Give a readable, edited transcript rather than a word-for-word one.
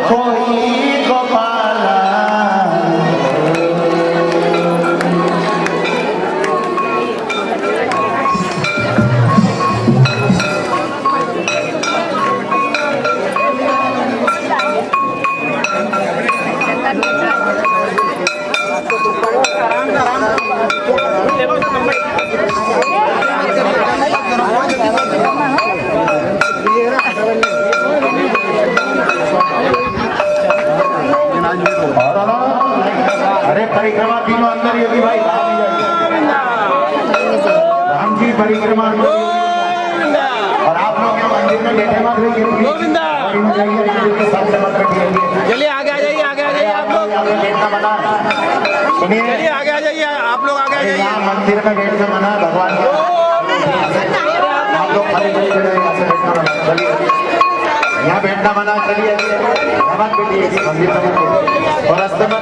कोई गोपाला अरे परिक्रमा तीनों अंदर योगी भाई राम जी परिक्रमा और आप लोग यहाँ मंदिर में बैठे मत रहिए। चलिए आगे आ जाइए, आगे आ जाइए आप लोग, बैठना मना। सुनिए, चलिए आगे आ जाइए, आप लोग आगे आ जाइए। यहाँ मंदिर में बैठना मना, भगवान आप लोग खाली बैठना मना। चलिए यहाँ बैठना मना, चलिए मत बैठिए मंदिर में और रास्ते में